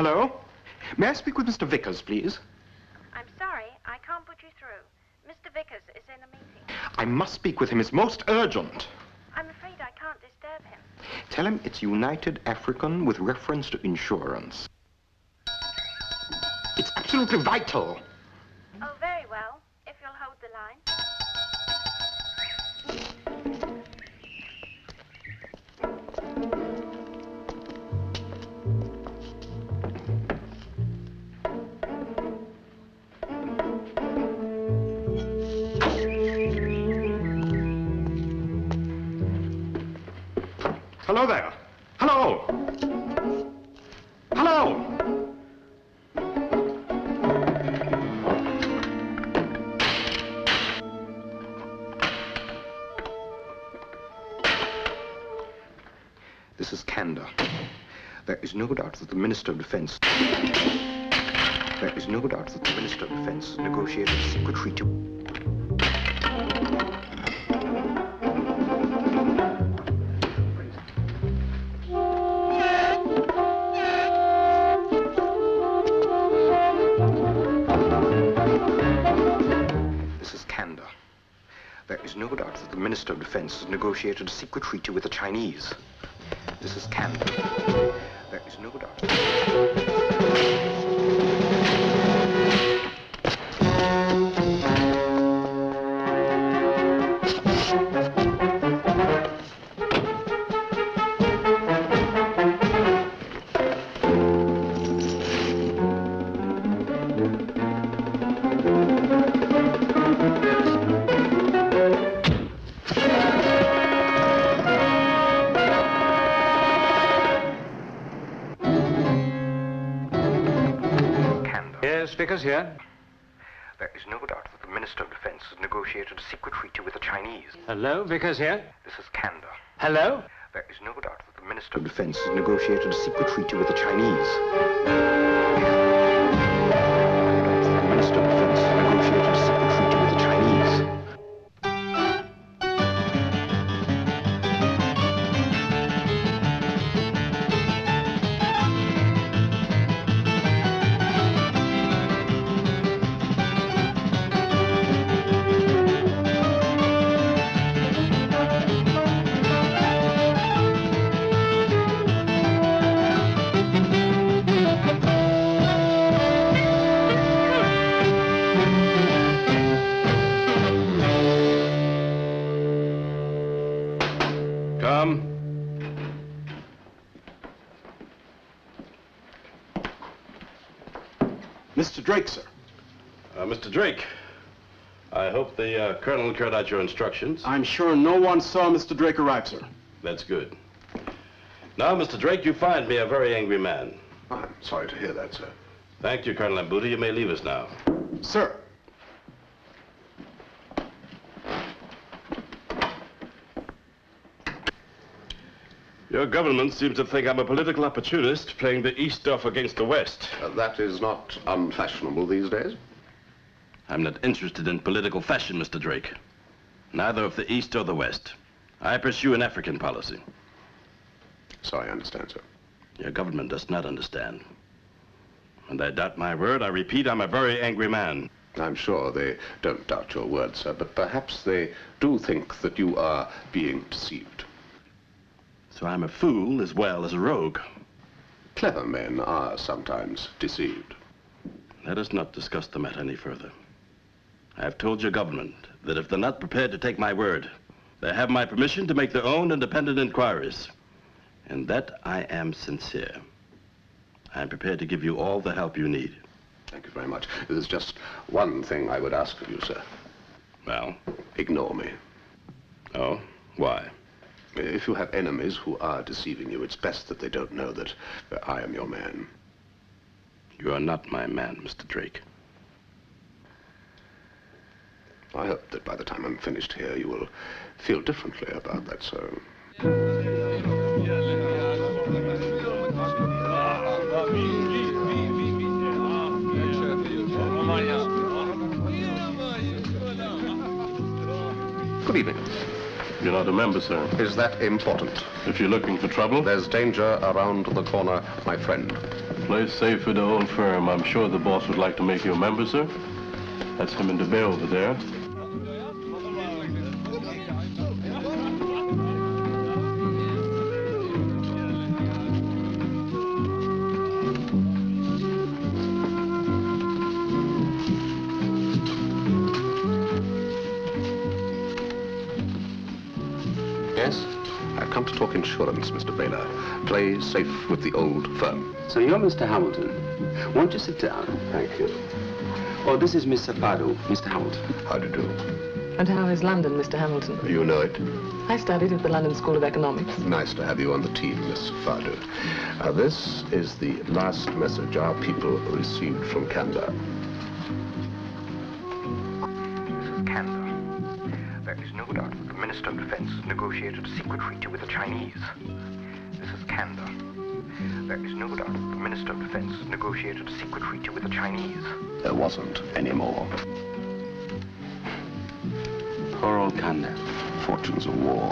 Hello? May I speak with Mr. Vickers, please? I'm sorry, I can't put you through. Mr. Vickers is in a meeting. I must speak with him. It's most urgent. I'm afraid I can't disturb him. Tell him it's United African with reference to insurance. It's absolutely vital. Oh, very well, if you'll hold the line. Hello there. Hello. Hello. This is candor. There is no doubt that the Minister of Defense... There is no doubt that the Minister of Defense negotiated a secret treaty... There is no doubt that the Minister of Defense has negotiated a secret treaty with the Chinese. This is candor. There is no doubt. Vickers here. There is no doubt that the Minister of Defense has negotiated a secret treaty with the Chinese. Hello, Vickers here. This is candor. Hello? There is no doubt that the Minister of Defense has negotiated a secret treaty with the Chinese. The Minister of Defense has negotiated a secret treaty with the Chinese. Mr. Drake, sir. Mr. Drake, I hope the Colonel carried out your instructions. I'm sure no one saw Mr. Drake arrive, sir. That's good. Now, Mr. Drake, you find me a very angry man. I'm sorry to hear that, sir. Thank you, Colonel Mbutu. You may leave us now. Sir. Your government seems to think I'm a political opportunist playing the East off against the West. That is not unfashionable these days. I'm not interested in political fashion, Mr. Drake. Neither of the East or the West. I pursue an African policy. So I understand, sir. Your government does not understand. And I doubt my word. I repeat, I'm a very angry man. I'm sure they don't doubt your word, sir, but perhaps they do think that you are being deceived. So I'm a fool as well as a rogue. Clever men are sometimes deceived. Let us not discuss the matter any further. I have told your government that if they're not prepared to take my word, they have my permission to make their own independent inquiries. In that I am sincere. I am prepared to give you all the help you need. Thank you very much. There's just one thing I would ask of you, sir. Well? Ignore me. Oh? Why? If you have enemies who are deceiving you, it's best that they don't know that I am your man. You are not my man, Mr. Drake. I hope that by the time I'm finished here, you will feel differently about that, sir. Good evening. You're not a member, sir. Is that important? If you're looking for trouble? There's danger around the corner, my friend. Place safe for the whole firm. I'm sure the boss would like to make you a member, sir. That's him and the bear over there. Yes? I've come to talk insurance, Mr. Baylor. Play safe with the old firm. So you're Mr. Hamilton. Won't you sit down? Thank you. Oh, this is Miss Sapado, Mr. Hamilton. How do you do? And how is London, Mr. Hamilton? You know it. I studied at the London School of Economics. Nice to have you on the team, Miss Fardo. This is the last message our people received from Kanda. This is Kanda. There is no doubt that the Minister of Defense negotiated a secret treaty with the Chinese. This is Kanda. There is no doubt that the Minister of Defense negotiated a secret treaty with the Chinese. There wasn't any more. Poor old Kanda. Fortunes of war.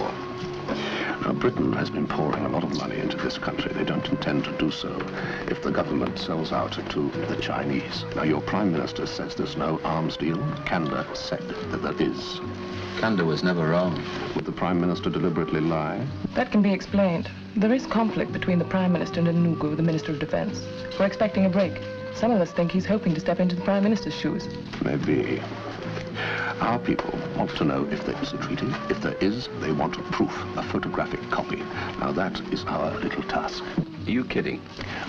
Now, Britain has been pouring a lot of money into this country. They don't intend to do so if the government sells out to the Chinese. Now, your Prime Minister says there's no arms deal. Kanda said that there is. Kanda was never wrong. Would the Prime Minister deliberately lie? That can be explained. There is conflict between the Prime Minister and Enugu, the Minister of Defense. We're expecting a break. Some of us think he's hoping to step into the Prime Minister's shoes. Maybe. Our people want to know if there is a treaty. If there is, they want proof, a photographic copy. Now, that is our little task. Are you kidding?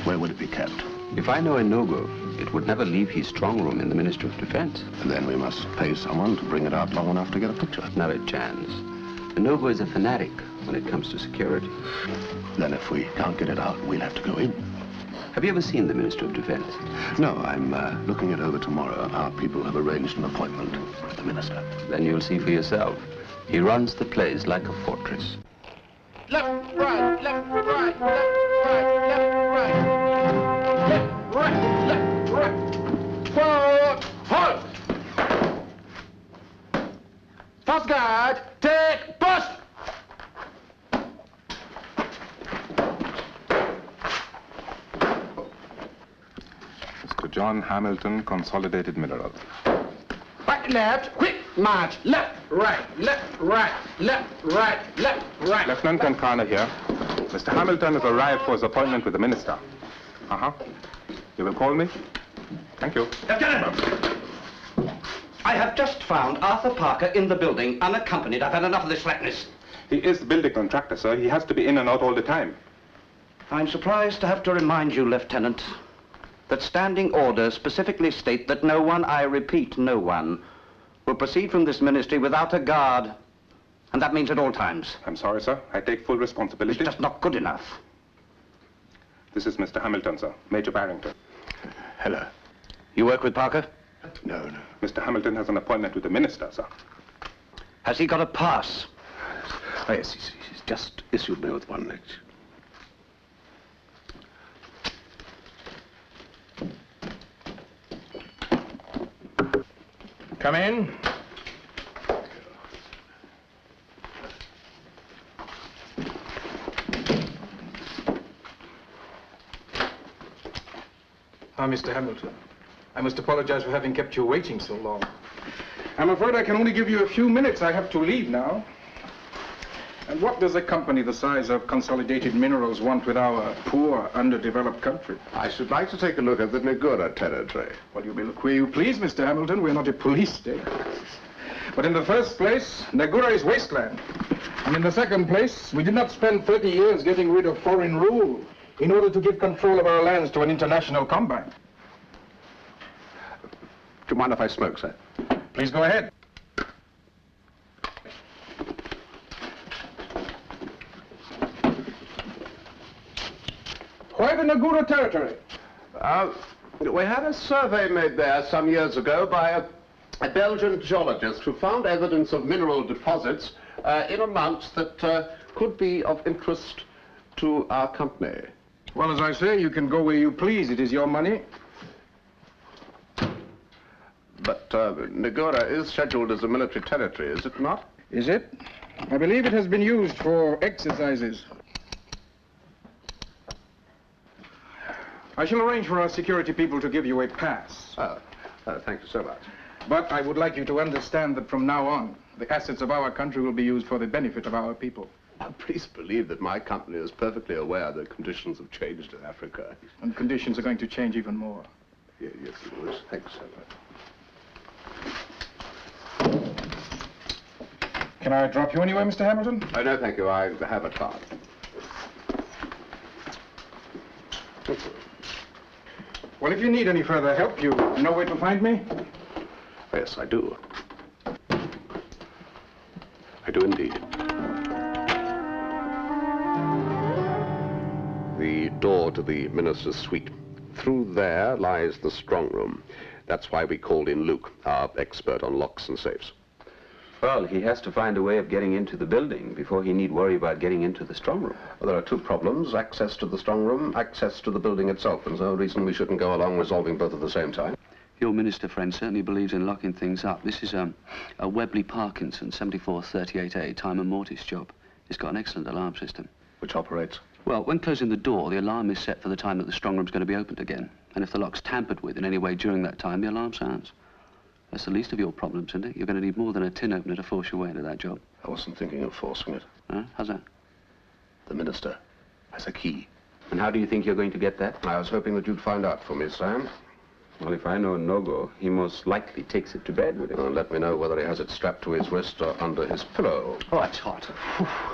Where would it be kept? If I know Enugu, it would never leave his strong room in the Ministry of Defense. And then we must pay someone to bring it out long enough to get a picture. Not a chance. Enugu is a fanatic when it comes to security. Then if we can't get it out, we'll have to go in. Have you ever seen the Minister of Defense? No, I'm looking it over tomorrow. Our people have arranged an appointment with the minister. Then you'll see for yourself. He runs the place like a fortress. Left, right, left, right, left, right, left, right. Left, right. Forward, halt! Fast guard, take, push! Mr. John Hamilton, Consolidated Minerals. Right, left, quick, march, left, right, left, right, left, right, left, right. Lieutenant Kankana here. Mr. Hamilton has arrived for his appointment with the minister. You will call me? Thank you. Lieutenant! I have just found Arthur Parker in the building, unaccompanied. I've had enough of this slackness. He is the building contractor, sir. He has to be in and out all the time. I'm surprised to have to remind you, Lieutenant, that standing orders specifically state that no one, I repeat, no one, will proceed from this ministry without a guard. And that means at all times. I'm sorry, sir. I take full responsibility. It's just not good enough. This is Mr. Hamilton, sir. Major Barrington. Hello. You work with Parker? No. Mr. Hamilton has an appointment with the minister, sir. Has he got a pass? Oh, yes, he's just issued me with one next. Come in. Mr. Hamilton, I must apologize for having kept you waiting so long. I'm afraid I can only give you a few minutes. I have to leave now. And what does a company the size of Consolidated Minerals want with our poor, underdeveloped country? I should like to take a look at the Negura territory. Well, you may look where you please, Mr. Hamilton. We're not a police state. But in the first place, Negura is wasteland. And in the second place, we did not spend 30 years getting rid of foreign rule in order to give control of our lands to an international combine. Do you mind if I smoke, sir? Please go ahead. Why the Negura territory? We had a survey made there some years ago by a Belgian geologist who found evidence of mineral deposits in amounts that could be of interest to our company. Well, as I say, you can go where you please. It is your money. But Negura is scheduled as a military territory, is it not? Is it? I believe it has been used for exercises. I shall arrange for our security people to give you a pass. Thank you so much. But I would like you to understand that from now on, the assets of our country will be used for the benefit of our people. Please believe that my company is perfectly aware that conditions have changed in Africa. And conditions are going to change even more. Yes, it was. Thanks so much. Can I drop you anywhere, Mr. Hamilton? No, thank you. I have a card. Well, if you need any further help, you know where to find me? Yes, I do. I do indeed. The door to the minister's suite. Through there lies the strong room. That's why we called in Luke, our expert on locks and safes. Well, he has to find a way of getting into the building before he need worry about getting into the strong room. Well, there are two problems: access to the strong room, access to the building itself. And there's no reason we shouldn't go along resolving both at the same time. Your minister friend certainly believes in locking things up. This is a Webley Parkinson 7438A time and mortise job. It's got an excellent alarm system. Which operates? Well, when closing the door, the alarm is set for the time that the strong room's going to be opened again. And if the lock's tampered with in any way during that time, the alarm sounds. That's the least of your problems, isn't it? You're going to need more than a tin opener to force your way into that job. I wasn't thinking of forcing it. Huh? How's that? The minister has a key. And how do you think you're going to get that? I was hoping that you'd find out for me, Sam. Well, if I know Nogo, he most likely takes it to bed with him. Let me know whether he has it strapped to his wrist or under his pillow. Oh, it's hot.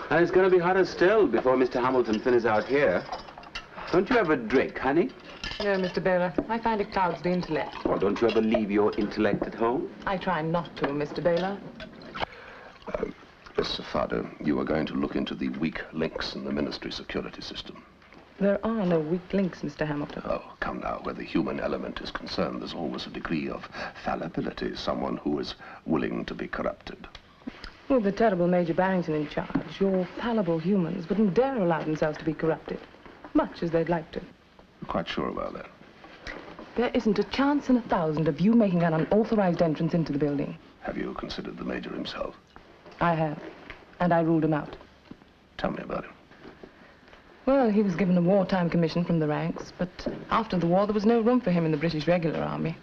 And it's going to be hotter still before Mr. Hamilton finishes out here. Don't you ever drink, honey? No, Mr. Baylor. I find it clouds the intellect. Oh, don't you ever leave your intellect at home? I try not to, Mr. Baylor. Miss Safado, you are going to look into the weak links in the ministry security system. There are no weak links, Mr. Hamilton. Oh, come now. Where the human element is concerned, there's always a degree of fallibility, someone who is willing to be corrupted. With the terrible Major Barrington in charge, your fallible humans wouldn't dare allow themselves to be corrupted, much as they'd like to. I'm quite sure about that. There isn't a chance in 1,000 of you making an unauthorized entrance into the building. Have you considered the Major himself? I have, and I ruled him out. Tell me about him. Well, he was given a wartime commission from the ranks, but after the war there was no room for him in the British regular army.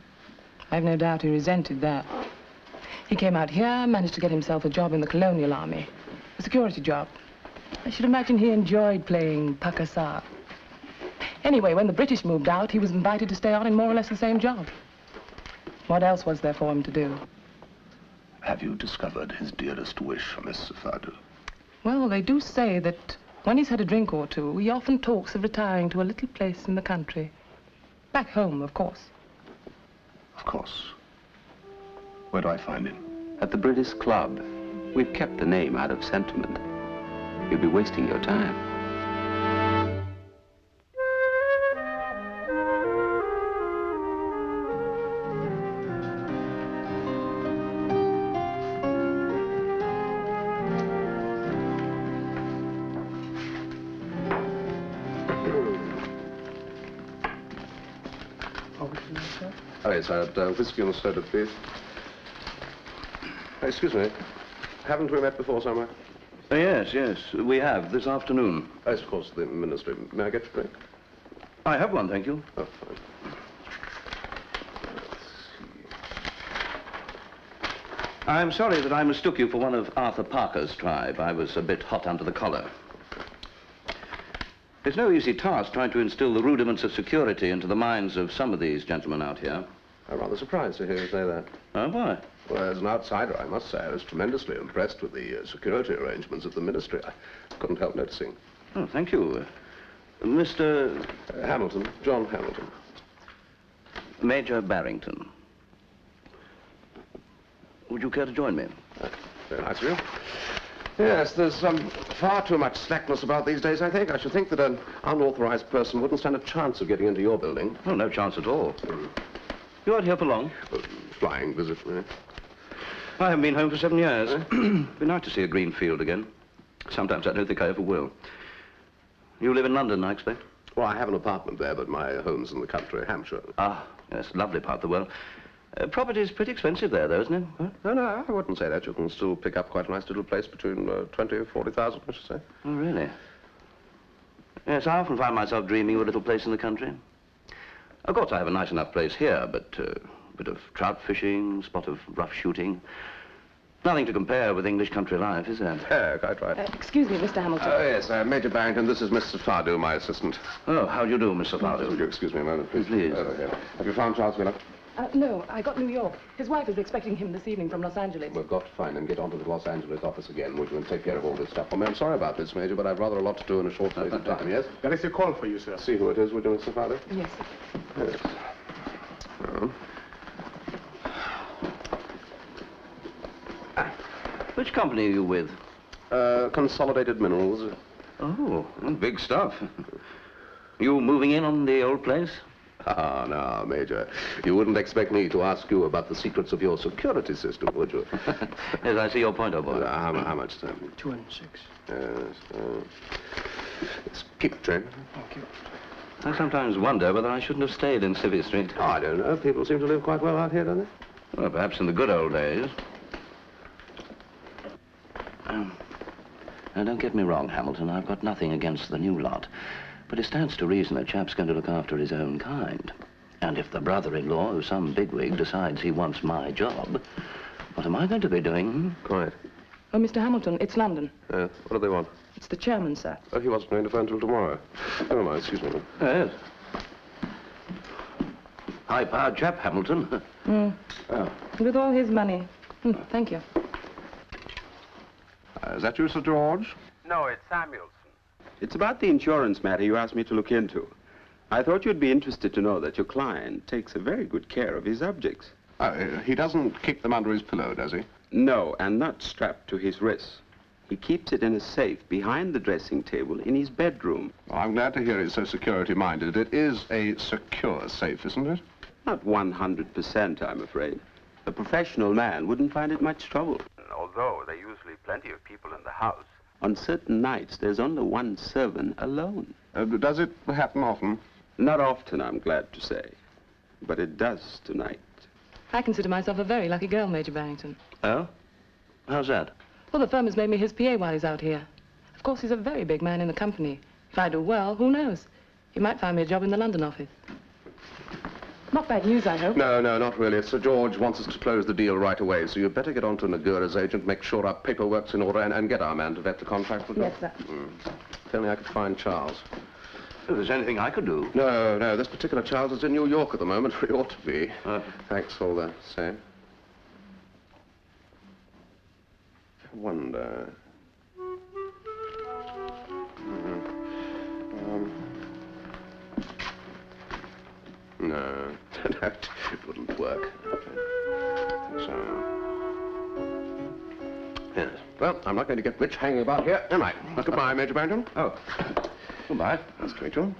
I've no doubt he resented that. He came out here, managed to get himself a job in the colonial army, a security job. I should imagine he enjoyed playing Pakasar. Anyway, when the British moved out, he was invited to stay on in more or less the same job. What else was there for him to do? Have you discovered his dearest wish, Miss Safado? Well, they do say that when he's had a drink or two, he often talks of retiring to a little place in the country. Back home, of course. Of course. Where do I find him? At the British Club. We've kept the name out of sentiment. You'll be wasting your time. Oh, yes, I'd whiskey and a soda, please. Excuse me. Haven't we met before somewhere? Yes, we have, this afternoon. Yes, of course, the ministry. May I get a drink? I have one, thank you. Oh, fine. I'm sorry that I mistook you for one of Arthur Parker's tribe. I was a bit hot under the collar. It's no easy task trying to instill the rudiments of security into the minds of some of these gentlemen out here. I'm rather surprised to hear you say that. Oh, why? Well, as an outsider, I must say I was tremendously impressed with the security arrangements of the ministry. I couldn't help noticing. Oh, thank you. Mr... Hamilton, John Hamilton. Major Barrington. Would you care to join me? Very nice of you. Yes, there's far too much slackness about these days, I think. I should think that an unauthorized person wouldn't stand a chance of getting into your building. Oh, no chance at all. You aren't here for long? Flying visit, really. I haven't been home for 7 years. It'd be nice to see a green field again. Sometimes I don't think I ever will. You live in London, I expect? Well, I have an apartment there, but my home's in the country, Hampshire. Ah, yes, lovely part of the world. Property's pretty expensive there, though, isn't it? Huh? No, I wouldn't say that. You can still pick up quite a nice little place between 20 and 40,000, I should say. Oh, really? Yes, I often find myself dreaming of a little place in the country. Of course, I have a nice enough place here, but a bit of trout fishing, spot of rough shooting. Nothing to compare with English country life, is there? Yeah, quite right. Excuse me, Mr. Hamilton. Oh, yes, Major Barrington, this is Mr. Fardew, my assistant. Oh, how do you do, Mr. Fardew? Would you excuse me a moment, please? Please. Have you found Charles Wheeler? No, I got New York. His wife is expecting him this evening from Los Angeles. We've got to find him, get on to the Los Angeles office again, would you, and take care of all this stuff for me. I'm sorry about this, Major, but I've rather a lot to do in a short space of time, yes? That is a call for you, sir. See who it is, would you, Mr. Fardew? Yes. Yes. Well. Which company are you with? Consolidated Minerals. Oh, big stuff. You moving in on the old place? Ah, no, Major. You wouldn't expect me to ask you about the secrets of your security system, would you? Yes, I see your point, old boy. How much, sir? 206. Yes, let's keep the train. Thank you. I sometimes wonder whether I shouldn't have stayed in Civvy Street. Oh, I don't know. People seem to live quite well out here, don't they? Well, perhaps in the good old days. Now, don't get me wrong, Hamilton. I've got nothing against the new lot. But it stands to reason a chap's going to look after his own kind. And if the brother-in-law of some bigwig decides he wants my job, what am I going to be doing? Quiet. Oh, Mr. Hamilton, it's London. What do they want? It's the chairman, sir. Oh, he wasn't going to phone till tomorrow. Never mind, excuse me. Yes. High-powered chap, Hamilton. Oh. With all his money. Thank you. Is that you, Sir George? No, it's Samuelson. It's about the insurance matter you asked me to look into. I thought you'd be interested to know that your client takes a very good care of his objects. He doesn't keep them under his pillow, does he? No, and not strapped to his wrists. He keeps it in a safe behind the dressing table in his bedroom. Well, I'm glad to hear he's so security-minded. It is a secure safe, isn't it? Not 100%, I'm afraid. A professional man wouldn't find it much trouble. Although there are usually plenty of people in the house. On certain nights, there's only one servant alone. Does it happen often? Not often, I'm glad to say. But it does tonight. I consider myself a very lucky girl, Major Barrington. Oh? How's that? Well, the firm has made me his PA while he's out here. Of course, he's a very big man in the company. If I do well, who knows? He might find me a job in the London office. Not bad news, I hope. No, not really. Sir George wants us to close the deal right away, so you'd better get on to Nagura's agent, make sure our paperwork's in order, and get our man to vet the contract, would you? Yes, sir. If only I could find Charles. If there's anything I could do. No, this particular Charles is in New York at the moment, or he ought to be. Thanks all the same. I wonder... No, it wouldn't work. So... Yes. Well, I'm not going to get rich hanging about here, am I? Goodbye, Major Barrington. Oh. Goodbye. Nice to meet you.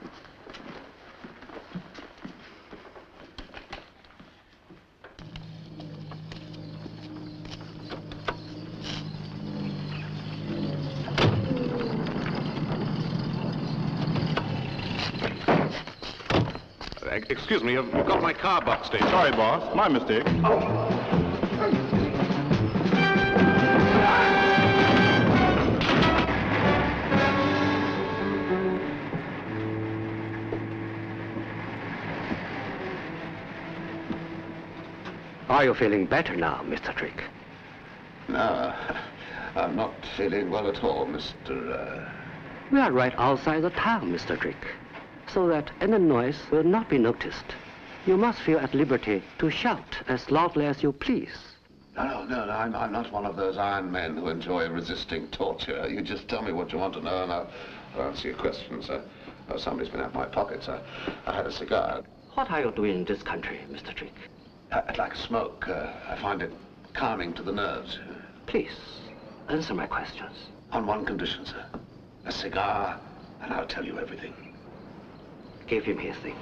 Excuse me, you've got my car boxed in. Sorry, boss. My mistake. Are you feeling better now, Mr. Trick? No, I'm not feeling well at all, Mr. We are right outside the town, Mr. Trick, so that any noise will not be noticed. You must feel at liberty to shout as loudly as you please. No, I'm not one of those iron men who enjoy resisting torture. You just tell me what you want to know and I'll answer your questions. Somebody's been at my pockets. I had a cigar. What are you doing in this country, Mr. Trick? I'd like smoke. I find it calming to the nerves. Please, answer my questions. On one condition, sir. A cigar, and I'll tell you everything. Give him his thing.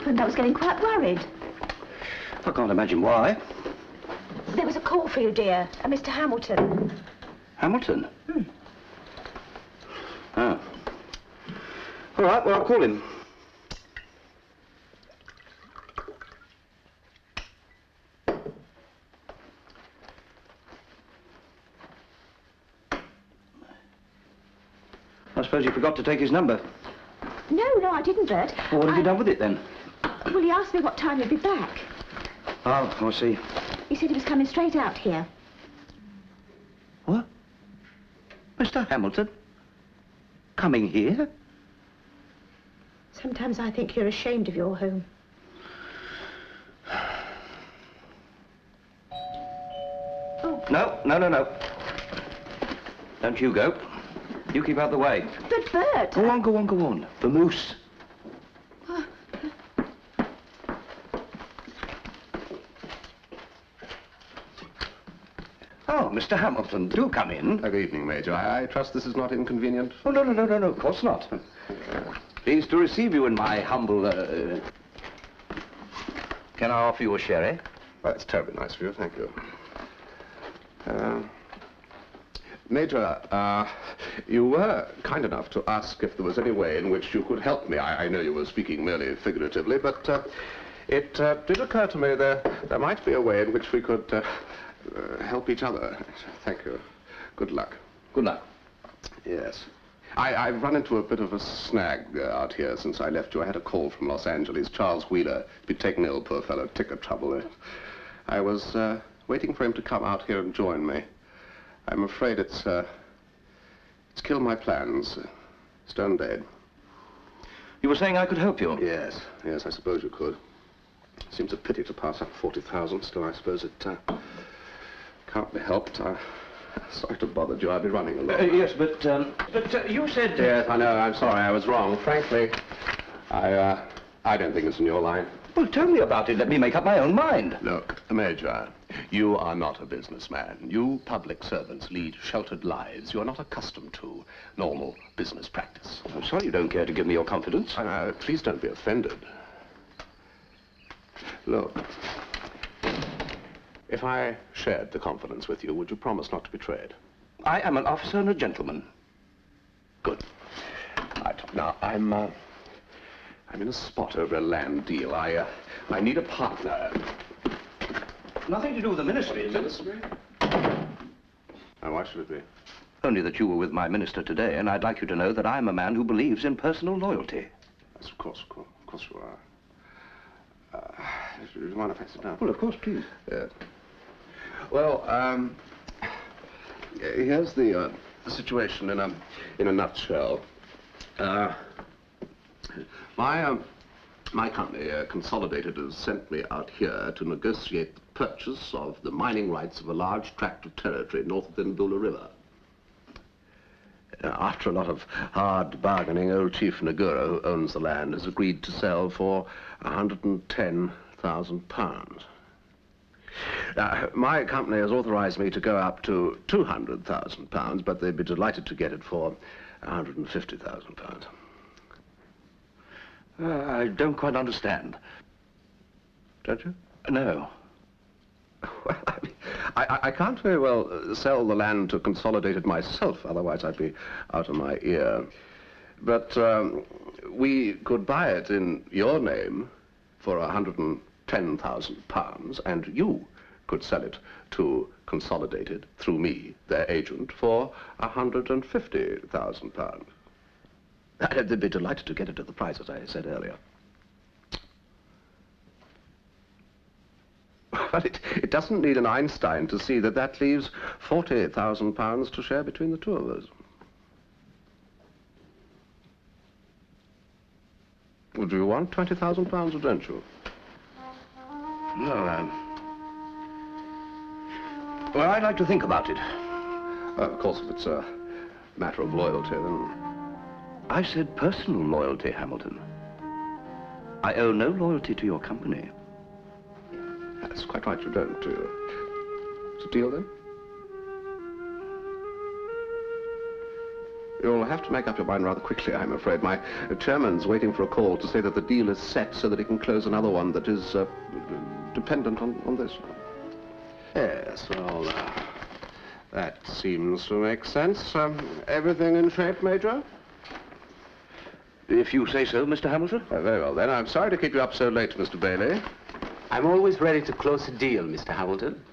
happened. I was getting quite worried. I can't imagine why. There was a call for you, dear. Mr. Hamilton. Hamilton? Oh. All right, well, I'll call him. I suppose you forgot to take his number. No, I didn't, Bert. Well, what have you done with it, then? Well, he asked me what time he'd be back. Oh, I see. He said he was coming straight out here. What? Mr. Hamilton? Coming here? Sometimes I think you're ashamed of your home. Oh. No. Don't you go. You keep out the way. But, Bert... Go on. The moose. Oh, Mr. Hamilton, do come in. Good evening, Major. I trust this is not inconvenient? Oh, no, of course not. Pleased to receive you in my humble, Can I offer you a sherry? Well, that's terribly nice of you, thank you. Major, you were kind enough to ask if there was any way in which you could help me. I know you were speaking merely figuratively, but it did occur to me there might be a way in which we could help each other. Thank you. Good luck. Good luck. Yes. I've run into a bit of a snag out here since I left you. I had a call from Los Angeles. Charles Wheeler. Been taken ill, poor fellow. Ticker trouble. I was waiting for him to come out here and join me. I'm afraid it's killed my plans. Stone dead. You were saying I could help you? Yes, I suppose you could. Seems a pity to pass up 40,000. Still, I suppose it can't be helped. Sorry to bother you. I'll be running along. Yes, but you said... Yes, I know. I'm sorry. I was wrong. Frankly, I don't think it's in your line. Well, tell me about it. Let me make up my own mind. Look, Major, you are not a businessman. You public servants lead sheltered lives. You are not accustomed to normal business practice. I'm sorry you don't care to give me your confidence. Please don't be offended. Look, if I shared the confidence with you, would you promise not to betray it? I am an officer and a gentleman. Good. Right, now, I'm in a spot over a land deal. I need a partner. Nothing to do with the ministry, is it? Ministry? Why should it be? Only that you were with my minister today, and I'd like you to know that I'm a man who believes in personal loyalty. Yes, of course you are. Do you mind if I sit down? Well, of course, please. Well, here's the situation in a nutshell. My company, Consolidated, has sent me out here to negotiate the purchase of the mining rights of a large tract of territory north of the Mbula River. After a lot of hard bargaining, old Chief Nagura, who owns the land, has agreed to sell for £110,000. Now, my company has authorized me to go up to £200,000, but they'd be delighted to get it for £150,000. I don't quite understand. Don't you? No. Well, I can't very well sell the land to Consolidated myself, otherwise I'd be out of my ear. But we could buy it in your name for £110,000, and you could sell it to Consolidated through me, their agent, for £150,000. They'd be delighted to get it at the price, as I said earlier. But it doesn't need an Einstein to see that that leaves £40,000 to share between the two of us. Well, do you want £20,000 or don't you? No, well, I'd like to think about it. Of course, if it's a matter of loyalty, then... I said personal loyalty, Hamilton. I owe no loyalty to your company. That's quite right, you don't, do you? It's a deal, then? You'll have to make up your mind rather quickly, I'm afraid. My chairman's waiting for a call to say that the deal is set so that he can close another one that is dependent on this one. Yes, well, that seems to make sense. Everything in shape, Major? If you say so, Mr. Hamilton. Very well, then. I'm sorry to keep you up so late, Mr. Bailey. I'm always ready to close a deal, Mr. Hamilton.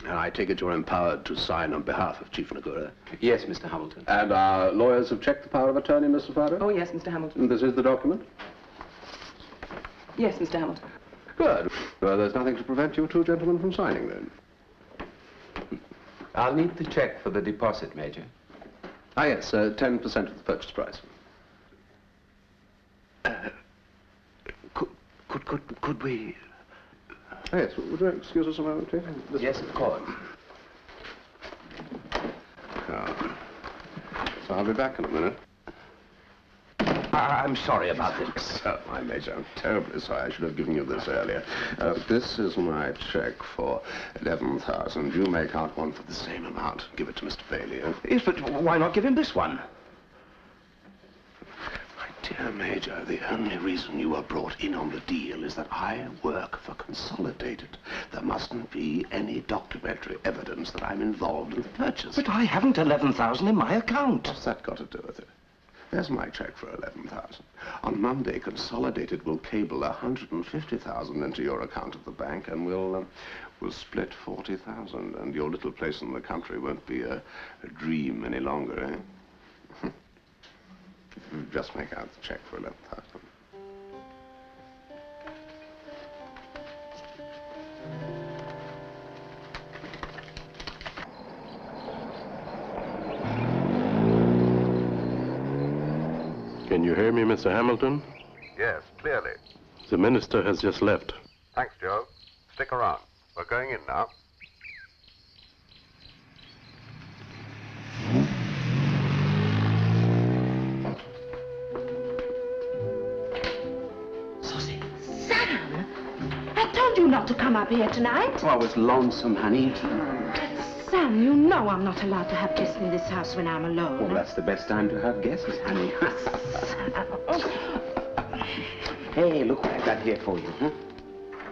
And I take it you're empowered to sign on behalf of Chief Nagura? Yes, Mr. Hamilton. And our lawyers have checked the power of attorney, Mr. Farrow? Oh, yes, Mr. Hamilton. And this is the document? Yes, Mr. Hamilton. Good. Well, there's nothing to prevent you two gentlemen from signing, then. I'll need the check for the deposit, Major. Ah, yes, 10% of the purchase price. Could we... Oh, yes, would you excuse us a moment, please? Yes, of course. So I'll be back in a minute. I'm sorry about this. So, my Major, I'm terribly sorry. I should have given you this earlier. This is my check for 11,000. You make out one for the same amount. Give it to Mr. Bailey. Yes, but why not give him this one? Dear Major, the only reason you were brought in on the deal is that I work for Consolidated. There mustn't be any documentary evidence that I'm involved in the purchase. But I haven't 11,000 in my account. What's that got to do with it? There's my check for 11,000. On Monday, Consolidated will cable 150,000 into your account at the bank, and we'll split 40,000, and your little place in the country won't be a dream any longer, eh? Just make out the check for 11,000. Can you hear me, Mr. Hamilton? Yes, clearly. The minister has just left. Thanks, Joe. Stick around. We're going in now. Sam! I told you not to come up here tonight. Oh, I was lonesome, honey. Sam, you know I'm not allowed to have guests in this house when I'm alone. Well, that's the best time to have guests, honey. Hey, look what I got here for you, huh?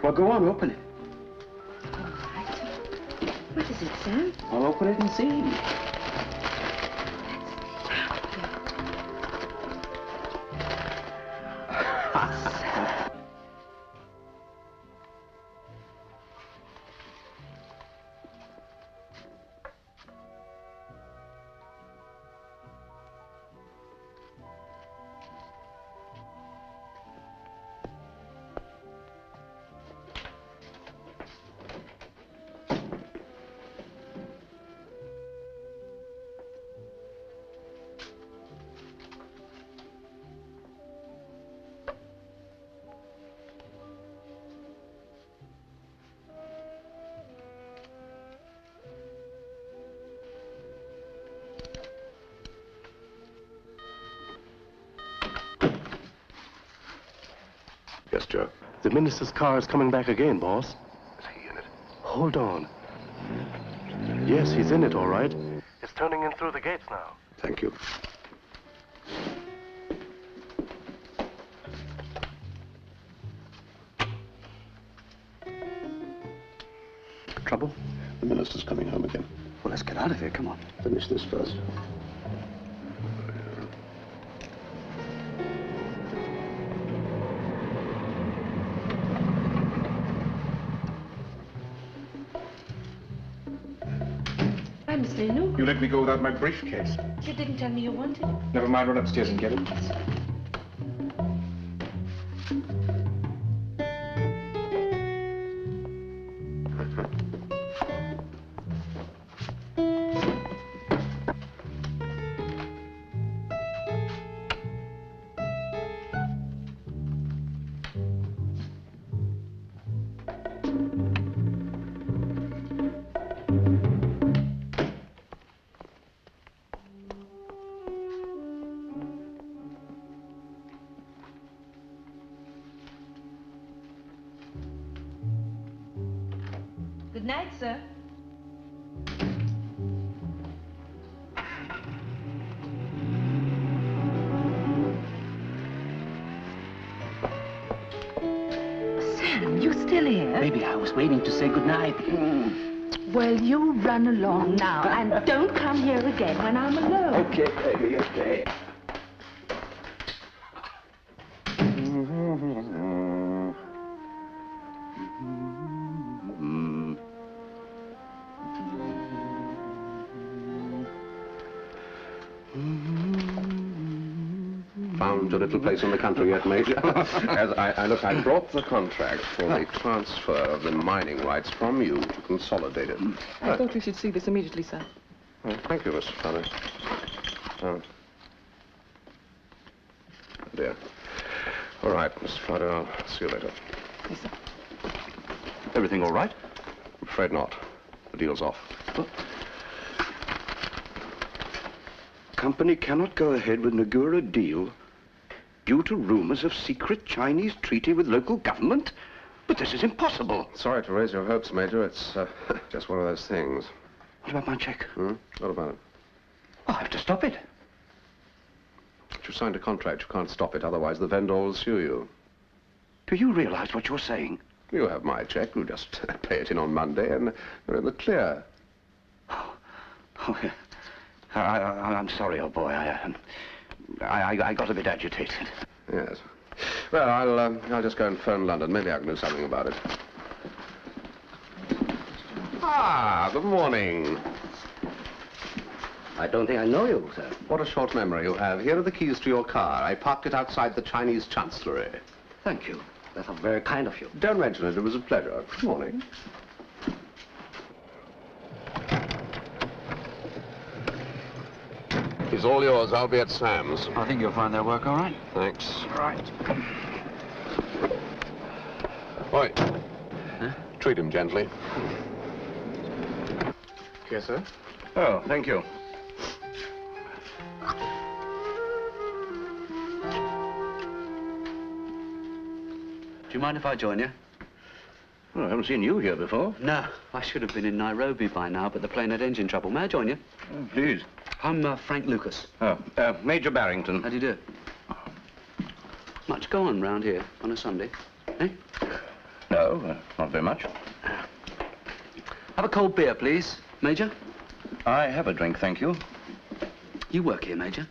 Well, go on, open it. All right. What is it, Sam? I'll open it and see. Yes, Joe? The minister's car is coming back again, boss. Is he in it? Hold on. Yes, he's in it, all right. It's turning in through the gates now. Thank you. Trouble? The minister's coming home again. Well, let's get out of here. Come on. Finish this first. I'm Miss Leno. You let me go without my briefcase. You didn't tell me you wanted it. Never mind, run upstairs and get it. Good night, sir. here? Maybe I was waiting to say goodnight. Well, you run along now, and don't come here again when I'm alone. Okay, baby, okay. Found your little place in the country yet, Major? As I brought the contract for the transfer of the mining rights from you to Consolidated. I thought we should see this immediately, sir. Oh, thank you, Mr. Fowler. Oh. Dear. All right, Mr. Fowler, I'll see you later. Yes, sir. Everything all right? I'm afraid not. The deal's off. Company cannot go ahead with Nagura deal due to rumors of secret Chinese treaty with local government? But this is impossible. Sorry to raise your hopes, Major. It's just one of those things. What about my check? What about it? I have to stop it. But you signed a contract. You can't stop it, otherwise the vendor will sue you. Do you realize what you're saying? You have my check. You just pay it in on Monday and you're in the clear. I'm sorry, old boy. I got a bit agitated. Yes. Well, I'll just go and phone London. Maybe I can do something about it. Ah, good morning. I don't think I know you, sir. What a short memory you have. Here are the keys to your car. I parked it outside the Chinese Chancellery. Thank you. That's very kind of you. Don't mention it. It was a pleasure. Good morning. He's all yours. I'll be at Sam's. I think you'll find their work all right. Thanks. Right. Oi. Huh? Treat him gently. Yes, sir. Oh, thank you. Do you mind if I join you? Well, I haven't seen you here before. No, I should have been in Nairobi by now, but the plane had engine trouble. May I join you? Oh, please. I'm Frank Lucas. Oh, Major Barrington. How do you do? Much go on round here on a Sunday, eh? No, not very much. Have a cold beer, please, Major. I have a drink, thank you. You work here, Major?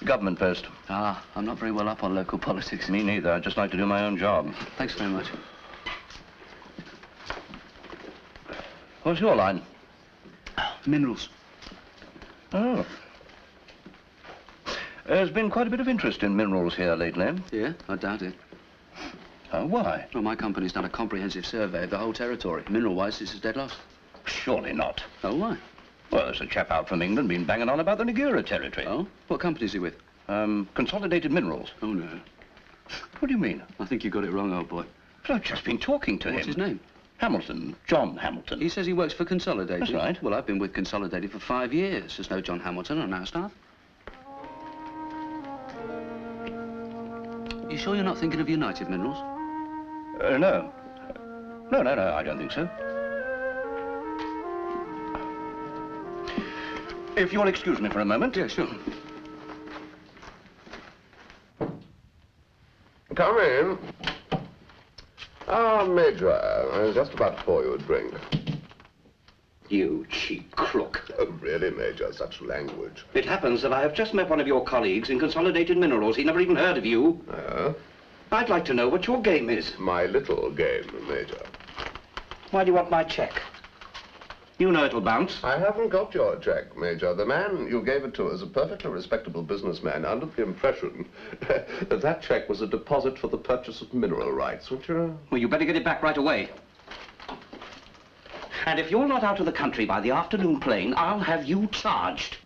Government post. Ah, I'm not very well up on local politics. Me neither. I'd just like to do my own job. Thanks very much. What's your line? Minerals. Oh. There's been quite a bit of interest in minerals here lately. Yeah, I doubt it. Why? Well, my company's done a comprehensive survey of the whole territory. Mineral-wise, this is dead last. Surely not. Oh, why? Well, there's a chap out from England been banging on about the Nagura territory. Oh? What company's he with? Consolidated Minerals. Oh, no. What do you mean? I think you got it wrong, old boy. But I've just been talking to him. What's his name? Hamilton. John Hamilton. He says he works for Consolidated. That's right. Well, I've been with Consolidated for 5 years. There's no John Hamilton on our staff. You sure you're not thinking of United Minerals? No. No, I don't think so. If you'll excuse me for a moment. Yeah, sure. Come in. Ah, Major, I was just about to pour you a drink. You cheap crook. Oh, really, Major? Such language. It happens that I have just met one of your colleagues in Consolidated Minerals. He never even heard of you. I'd like to know what your game is. My little game, Major. Why do you want my check? You know it'll bounce. I haven't got your check, Major. The man you gave it to is a perfectly respectable businessman under the impression that that check was a deposit for the purchase of mineral rights, which are... Well, you better get it back right away. And if you're not out of the country by the afternoon plane, I'll have you charged.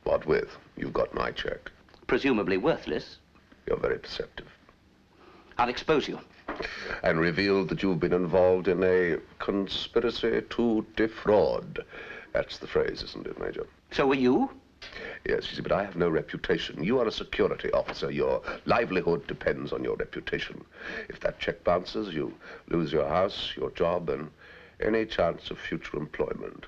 What with? You've got my check. Presumably worthless. You're very perceptive. I'll expose you. And reveal that you've been involved in a conspiracy to defraud. That's the phrase, isn't it, Major? So are you? Yes, you see, but I have no reputation. You are a security officer. Your livelihood depends on your reputation. If that check bounces, you lose your house, your job, and any chance of future employment.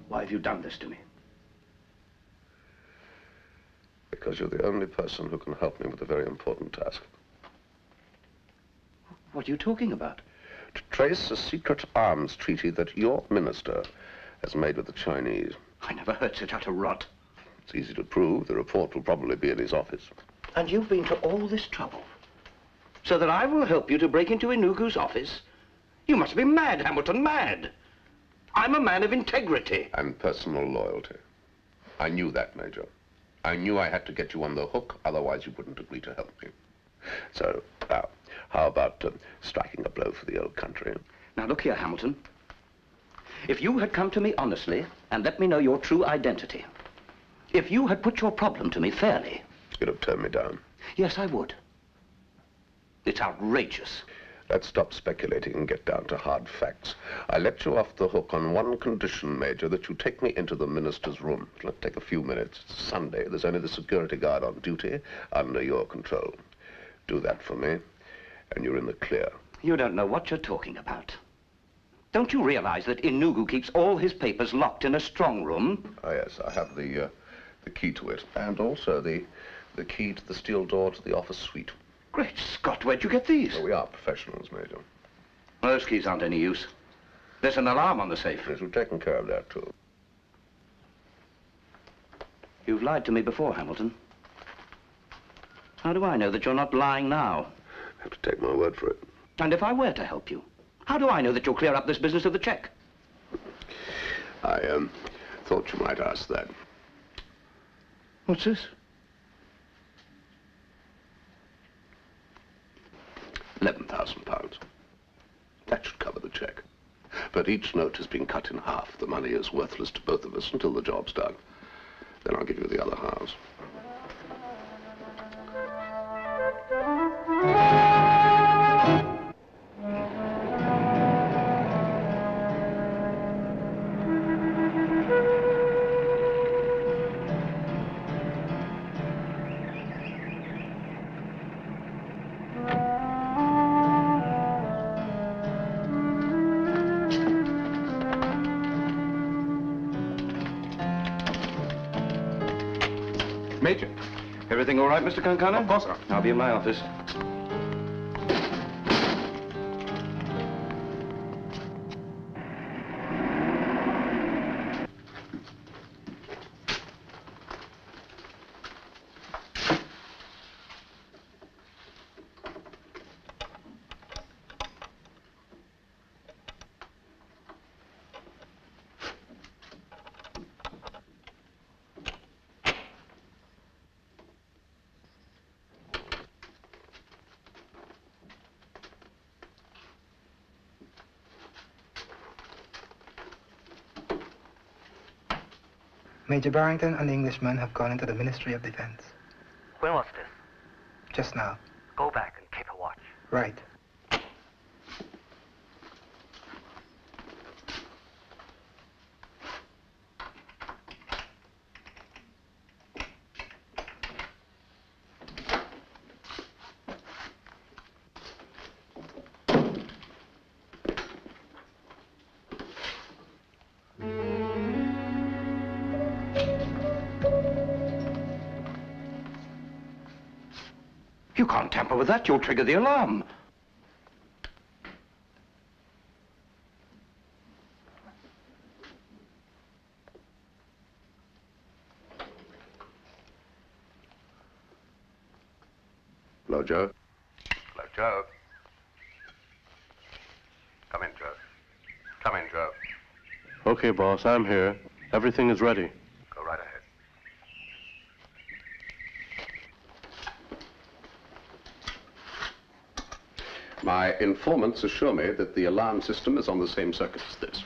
Why have you done this to me? Because you're the only person who can help me with a very important task. What are you talking about? To trace a secret arms treaty that your minister has made with the Chinese. I never heard such utter rot. It's easy to prove. The report will probably be in his office. And you've been to all this trouble so that I will help you to break into Inugu's office? You must be mad, Hamilton, mad. I'm a man of integrity. And personal loyalty. I knew that, Major. I knew I had to get you on the hook, otherwise you wouldn't agree to help me. So, now, how about striking a blow for the old country? Now, look here, Hamilton. If you had come to me honestly and let me know your true identity, if you had put your problem to me fairly... You'd have turned me down. Yes, I would. It's outrageous. Let's stop speculating and get down to hard facts. I let you off the hook on one condition, Major, that you take me into the minister's room. It'll take a few minutes. It's Sunday. There's only the security guard on duty under your control. Do that for me, and you're in the clear. You don't know what you're talking about. Don't you realize that Inugu keeps all his papers locked in a strong room? Oh, yes, I have the key to it, and also the key to the steel door to the office suite. Great Scott, where'd you get these? Well, we are professionals, Major. Those keys aren't any use. There's an alarm on the safe. Yes, we've taken care of that, too. You've lied to me before, Hamilton. How do I know that you're not lying now? I have to take my word for it. And if I were to help you, how do I know that you'll clear up this business of the check? I, thought you might ask that. What's this? £11,000. That should cover the check. But each note has been cut in half. The money is worthless to both of us until the job's done. Then I'll give you the other halves. Major. Everything all right, Mr. Kankana? Of course, sir. I'll be in my office. Major Barrington and the Englishman have gone into the Ministry of Defense. When was this? Just now. Go back and keep a watch. Right. You can't tamper with that. You'll trigger the alarm. Hello, Joe. Hello, Joe. Come in, Joe. Come in, Joe. Okay, boss, I'm here. Everything is ready. Go right ahead. My informants assure me that the alarm system is on the same circuit as this.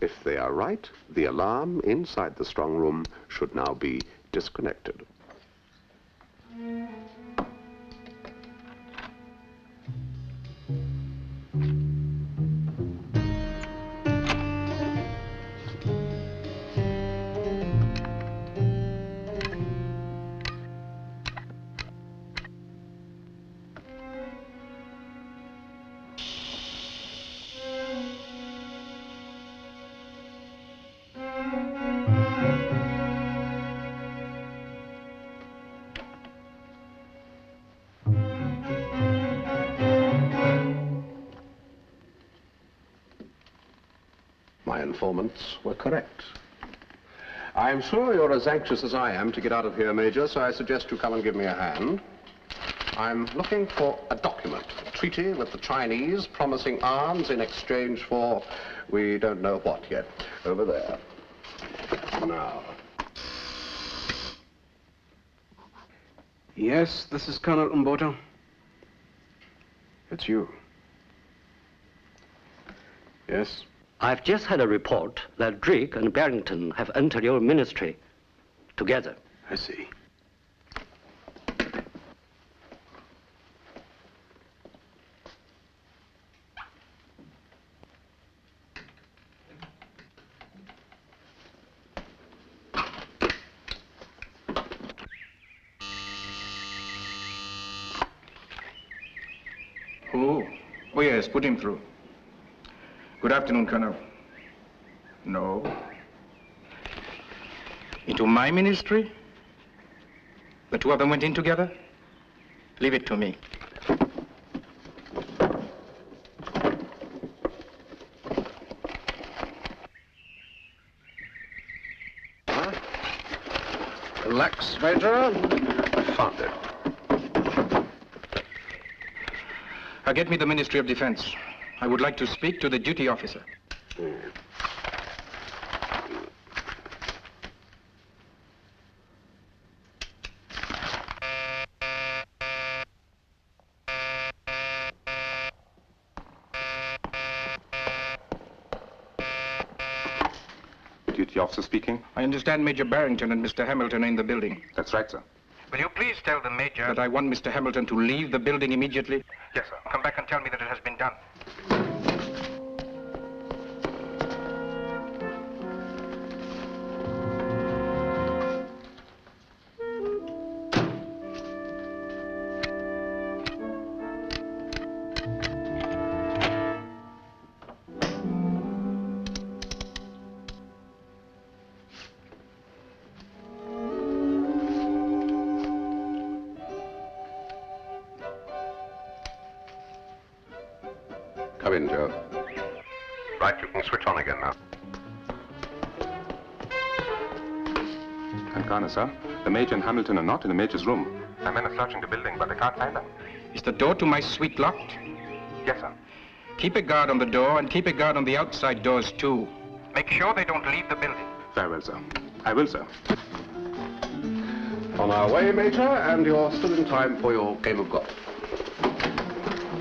If they are right, the alarm inside the strong room should now be disconnected. My informants were correct. I'm sure you're as anxious as I am to get out of here, Major, so I suggest you come and give me a hand. I'm looking for a document, a treaty with the Chinese promising arms in exchange for we don't know what yet. Over there. Now. Yes, this is Colonel Mboto. It's you. Yes? I've just had a report that Drake and Barrington have entered your ministry together. I see. Oh, yes, put him through. Good afternoon, Colonel. No. Into my ministry? The two of them went in together? Leave it to me. Relax, Major. I found it. Get me the Ministry of Defense. I would like to speak to the duty officer. Duty officer speaking. I understand Major Barrington and Mr. Hamilton are in the building. That's right, sir. Will you please tell the Major that I want Mr. Hamilton to leave the building immediately? Yes, sir. Come back and tell me that it has been done. Come in, Joe. Right, you can switch on again now. And Colonel, sir, the Major and Hamilton are not in the Major's room. My men are searching the building, but they can't find them. Is the door to my suite locked? Yes, sir. Keep a guard on the door and keep a guard on the outside doors, too. Make sure they don't leave the building. Very well, sir. I will, sir. On our way, Major, and you're still in time for your game of golf.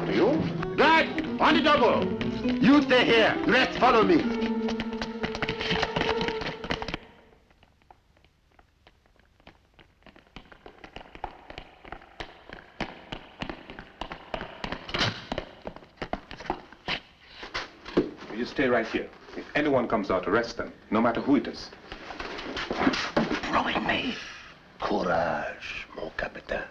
Do you? Right! On the double! You stay here. The rest follow me. You stay right here. If anyone comes out, arrest them, no matter who it is. Rowing me. Courage, mon capitaine.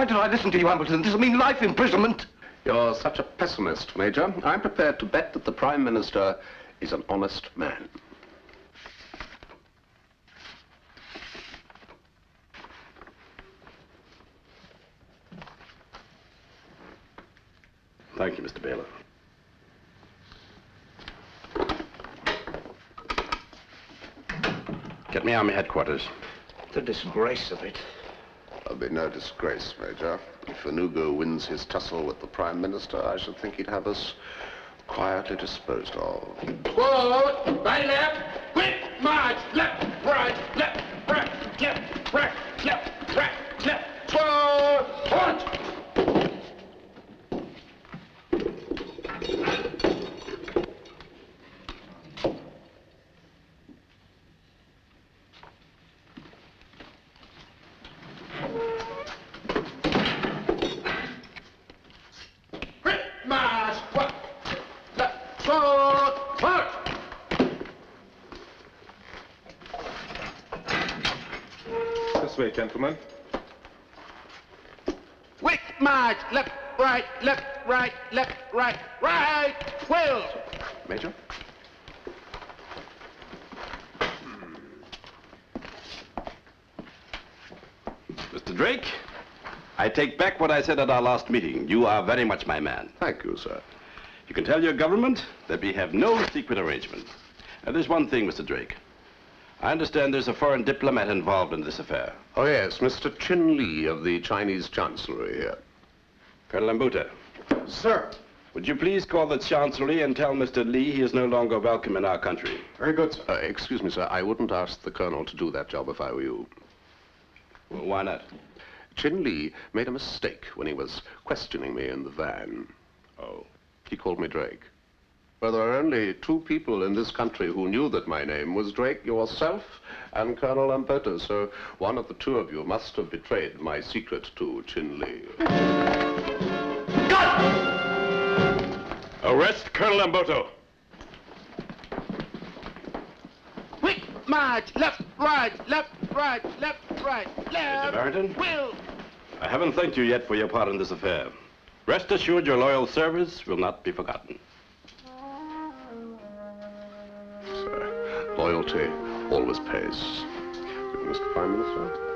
Why did I listen to you, Hamilton? This will mean life imprisonment. You're such a pessimist, Major. I'm prepared to bet that the Prime Minister is an honest man. Thank you, Mr. Bailiff. Get me Army headquarters. The disgrace of it. There'll be no disgrace, Major. If Fanugo wins his tussle with the Prime Minister, I should think he'd have us quietly disposed of. Forward, right, left, quick, march, left, right, left, right, left, right, left, right, left, forward. This way, gentlemen. Quick march, left, right, left, right, left, right, right, Will. Major? Mr. Drake, I take back what I said at our last meeting. You are very much my man. Thank you, sir. You can tell your government that we have no secret arrangement. And there's one thing, Mr. Drake. I understand there's a foreign diplomat involved in this affair. Oh, yes, Mr. Chin Lee of the Chinese Chancellery here. Colonel Mbuta. Sir. Would you please call the Chancellery and tell Mr. Lee he is no longer welcome in our country? Very good, sir. Excuse me, sir. I wouldn't ask the Colonel to do that job if I were you. Well, why not? Chin Lee made a mistake when he was questioning me in the van. Oh. He called me Drake. Well, there are only two people in this country who knew that my name was Drake, yourself and Colonel Lamberto, so one of the two of you must have betrayed my secret to Chin Lee. Arrest Colonel Lamberto. Quick march, left, right, left, right, left, right, left. Mr. Barrington? Will. I haven't thanked you yet for your part in this affair. Rest assured your loyal service will not be forgotten. Sir, loyalty always pays. Mr. Prime Minister?